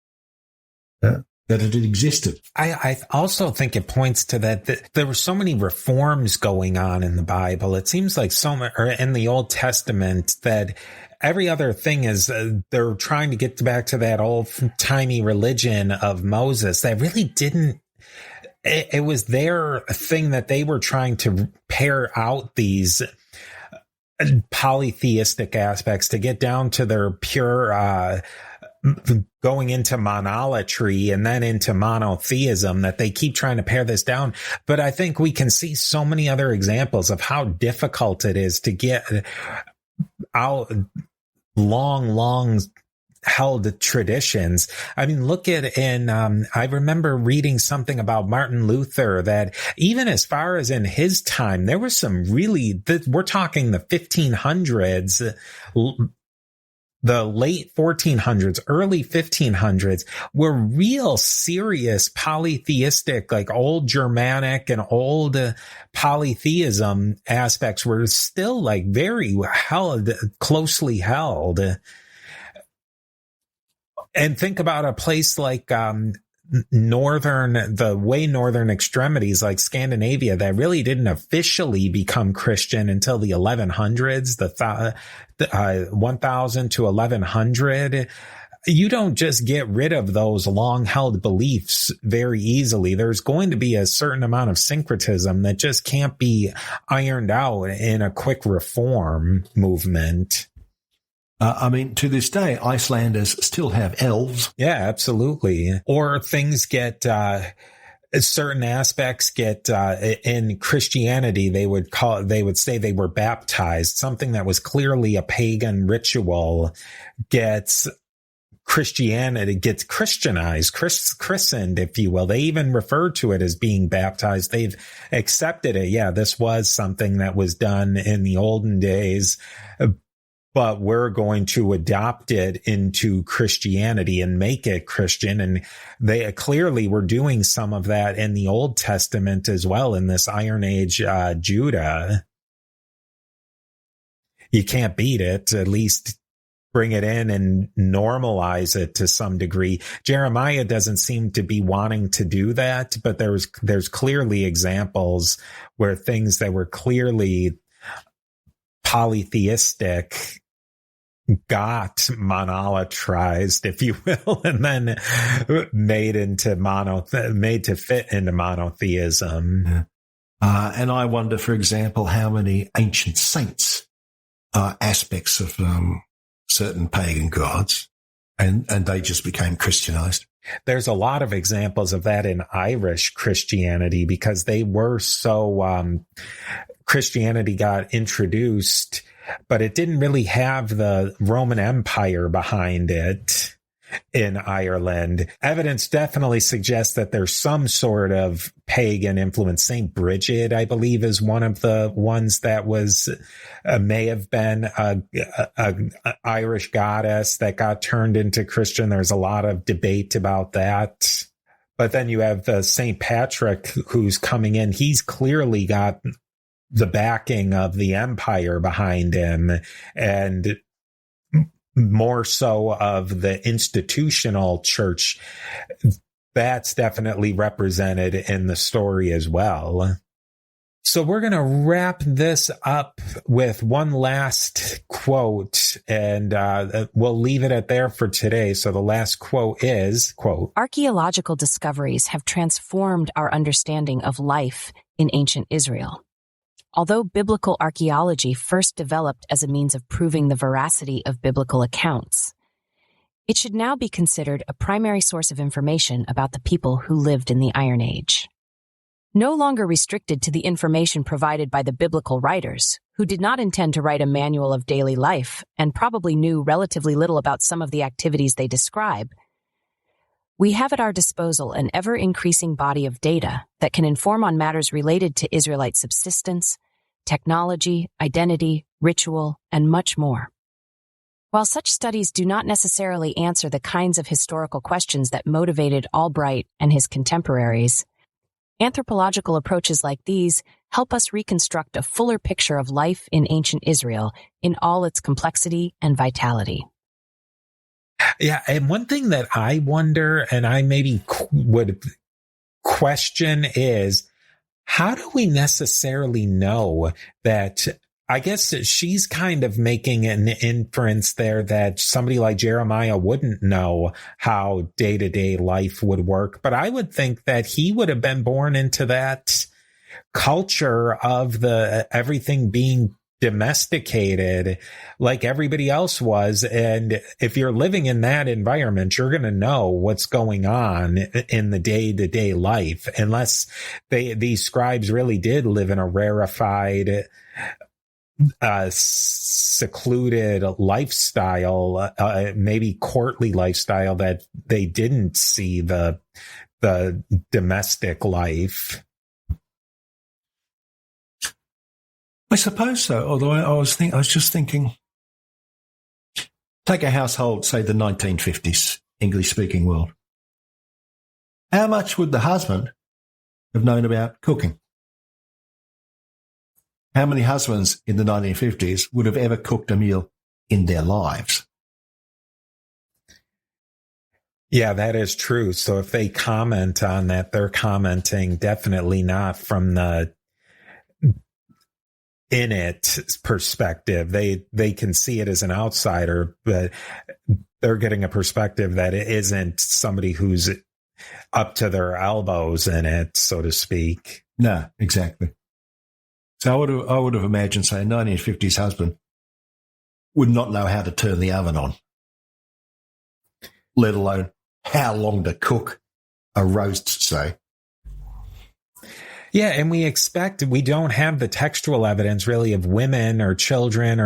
that it existed. I also think it points to that there were so many reforms going on in the Bible. It seems like or in the Old Testament, that every other thing is they're trying to get back to that old-timey religion of Moses that really didn't. It was their thing that they were trying to pare out these polytheistic aspects to get down to their pure going into monolatry and then into monotheism, that they keep trying to pare this down. But I think we can see so many other examples of how difficult it is to get out long held traditions. I mean, look at I remember reading something about Martin Luther that even as far as in his time, there was some really, we're talking the 1500s, the late 1400s, early 1500s, were real serious polytheistic, like old Germanic and old polytheism aspects were still like very closely held. And think about a place like the way northern extremities like Scandinavia that really didn't officially become Christian until the 1100s, the 1000 to 1100. You don't just get rid of those long held beliefs very easily. There's going to be a certain amount of syncretism that just can't be ironed out in a quick reform movement. To this day, Icelanders still have elves. Yeah, absolutely. Or things get, certain aspects get, in Christianity, they would say they were baptized. Something that was clearly a pagan ritual gets Christianized, christened, if you will. They even refer to it as being baptized. They've accepted it. Yeah, this was something that was done in the olden days, but we're going to adopt it into Christianity and make it Christian. And they clearly were doing some of that in the Old Testament as well, in this Iron Age Judah. You can't beat it, at least bring it in and normalize it to some degree. Jeremiah doesn't seem to be wanting to do that, but there's clearly examples where things that were clearly polytheistic got monolatrized, if you will, and then made to fit into monotheism. And I wonder, for example, how many ancient saints are aspects of certain pagan gods, and they just became Christianized. There's a lot of examples of that in Irish Christianity, because they were so Christianity got introduced, but it didn't really have the Roman Empire behind it in Ireland. Evidence definitely suggests that there's some sort of pagan influence. St. Bridget, I believe, is one of the ones that was may have been a Irish goddess that got turned into Christian. There's a lot of debate about that. But then you have the St. Patrick who's coming in. He's clearly got the backing of the empire behind him, and more so of the institutional church. That's definitely represented in the story as well. So we're going to wrap this up with one last quote, and we'll leave it at there for today. So the last quote is, quote, "Archaeological discoveries have transformed our understanding of life in ancient Israel. Although biblical archaeology first developed as a means of proving the veracity of biblical accounts, it should now be considered a primary source of information about the people who lived in the Iron Age. No longer restricted to the information provided by the biblical writers, who did not intend to write a manual of daily life and probably knew relatively little about some of the activities they describe, we have at our disposal an ever-increasing body of data that can inform on matters related to Israelite subsistence, technology, identity, ritual, and much more. While such studies do not necessarily answer the kinds of historical questions that motivated Albright and his contemporaries, anthropological approaches like these help us reconstruct a fuller picture of life in ancient Israel in all its complexity and vitality. Yeah, and one thing that I wonder, and I maybe would question, is how do we necessarily know that? I guess she's kind of making an inference there that somebody like Jeremiah wouldn't know how day-to-day life would work. But I would think that he would have been born into that culture of the everything being domesticated like everybody else was. And if you're living in that environment, you're going to know what's going on in the day-to-day life, unless these scribes really did live in a rarefied, secluded lifestyle, maybe courtly lifestyle, that they didn't see the domestic life. I suppose so. Although I was just thinking, take a household, say the 1950s, English-speaking world. How much would the husband have known about cooking? How many husbands in the 1950s would have ever cooked a meal in their lives? Yeah, that is true. So if they comment on that, they're commenting definitely not from the in it perspective. They can see it as an outsider, but they're getting a perspective that it isn't somebody who's up to their elbows in it, so to speak. No, exactly. So I would have imagined, say, a 1950s husband would not know how to turn the oven on, let alone how long to cook a roast, say. Yeah, and we don't have the textual evidence really of women or children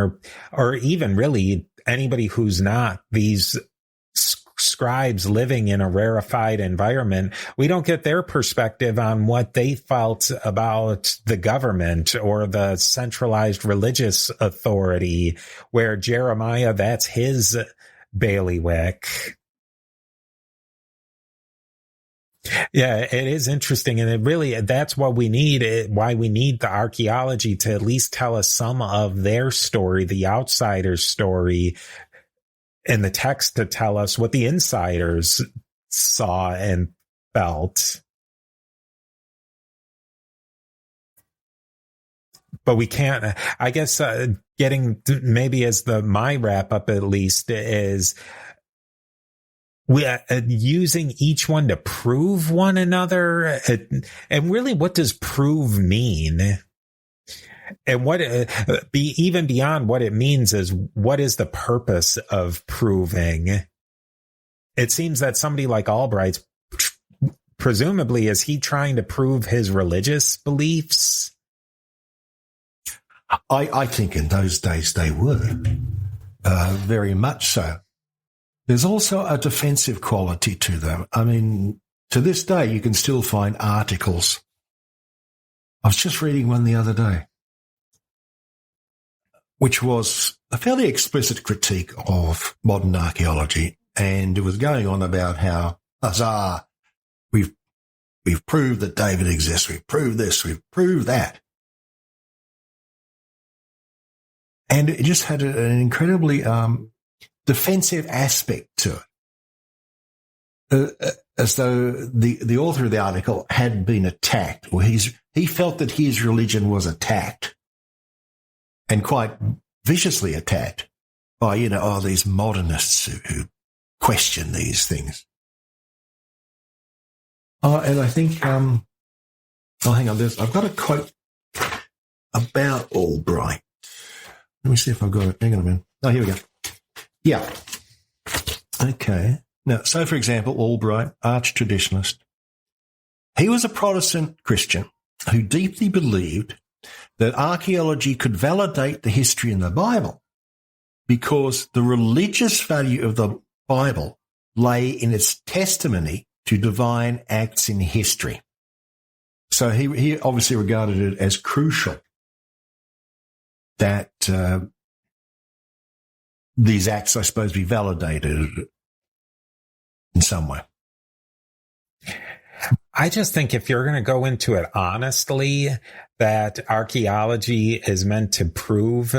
or even really anybody who's not these scribes living in a rarefied environment. We don't get their perspective on what they felt about the government or the centralized religious authority, where Jeremiah, that's his bailiwick. Yeah, it is interesting. And it really, that's what we need, why we need the archaeology to at least tell us some of their story, the outsider's story, and the text to tell us what the insiders saw and felt. But we can't, I guess, getting maybe as my wrap up at least is we using each one to prove one another. And really, what does prove mean? And what even beyond what it means is, what is the purpose of proving? It seems that somebody like Albright, presumably, is he trying to prove his religious beliefs? I think in those days they were, very much so. There's also a defensive quality to them. I mean, to this day, you can still find articles. I was just reading one the other day, which was a fairly explicit critique of modern archaeology, and it was going on about how, huzzah, we've proved that David exists, we've proved this, we've proved that. And it just had an incredibly defensive aspect to it, as though the author of the article had been attacked, or he felt that his religion was attacked, and quite viciously attacked by, these modernists who question these things. And I think, hang on, I've got a quote about Albright. Let me see if I've got it. Hang on a minute. Oh, here we go. Yeah. Okay. Now, so for example, Albright, arch-traditionalist, he was a Protestant Christian who deeply believed that archaeology could validate the history in the Bible because the religious value of the Bible lay in its testimony to divine acts in history. So he obviously regarded it as crucial that these acts, I suppose, be validated in some way. I just think if you're going to go into it honestly, that archaeology is meant to prove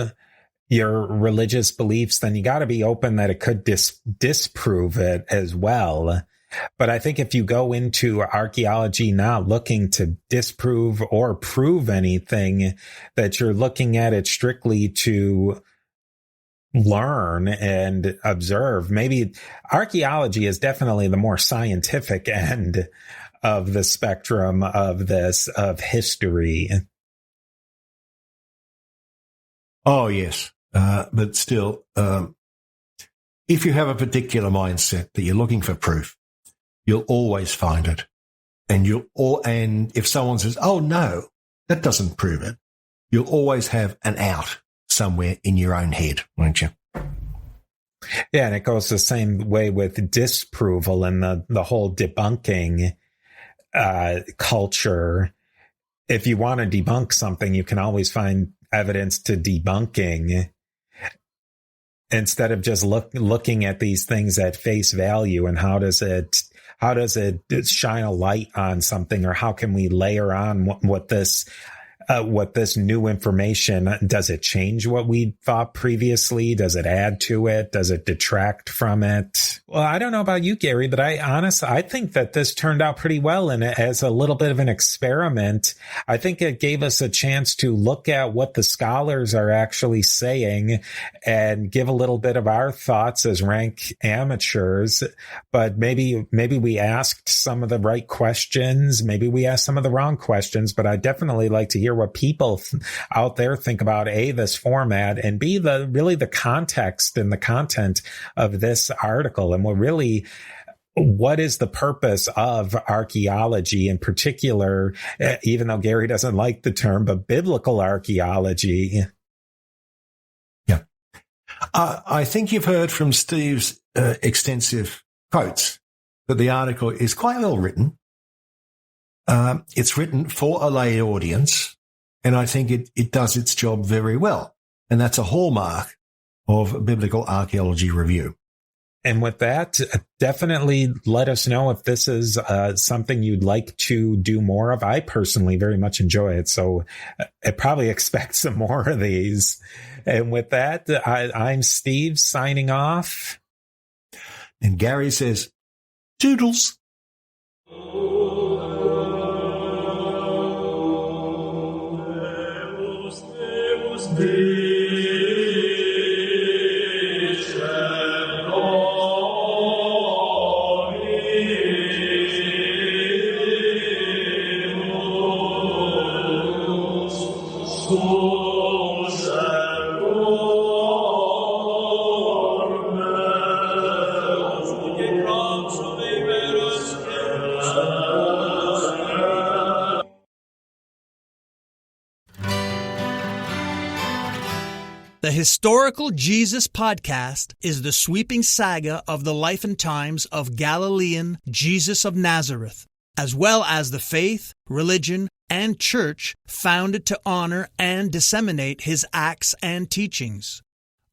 your religious beliefs, then you got to be open that it could disprove it as well. But I think if you go into archaeology not looking to disprove or prove anything, that you're looking at it strictly to learn and observe. Maybe archaeology is definitely the more scientific end of the spectrum of this, of history. Oh, yes. But still, if you have a particular mindset that you're looking for proof, you'll always find it. And if someone says, oh, no, that doesn't prove it, you'll always have an out somewhere in your own head, won't you? Yeah, and it goes the same way with disproval and the whole debunking culture. If you want to debunk something, you can always find evidence to debunking instead of just looking at these things at face value and how does it shine a light on something, or how can we layer on what this new information, does it change what we thought previously? Does it add to it? Does it detract from it? Well, I don't know about you, Gary, but I think that this turned out pretty well. And as a little bit of an experiment, I think it gave us a chance to look at what the scholars are actually saying and give a little bit of our thoughts as rank amateurs. But maybe we asked some of the right questions. Maybe we asked some of the wrong questions, but I definitely like to hear what people out there think about A, this format, and B, the context and the content of this article, and what is the purpose of archaeology in particular, even though Gary doesn't like the term, but biblical archaeology. Yeah. I think you've heard from Steve's extensive quotes that the article is quite well written. It's written for a lay audience, and I think it does its job very well. And that's a hallmark of Biblical Archaeology Review. And with that, definitely let us know if this is something you'd like to do more of. I personally very much enjoy it, so I probably expect some more of these. And with that, I'm Steve signing off. And Gary says, toodles. The Historical Jesus Podcast is the sweeping saga of the life and times of Galilean Jesus of Nazareth, as well as the faith, religion, and church founded to honor and disseminate his acts and teachings.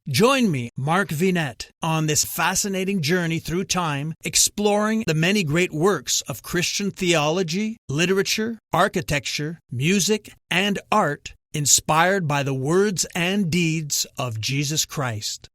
Join me, Mark Vinette, on this fascinating journey through time, exploring the many great works of Christian theology, literature, architecture, music, and art inspired by the words and deeds of Jesus Christ.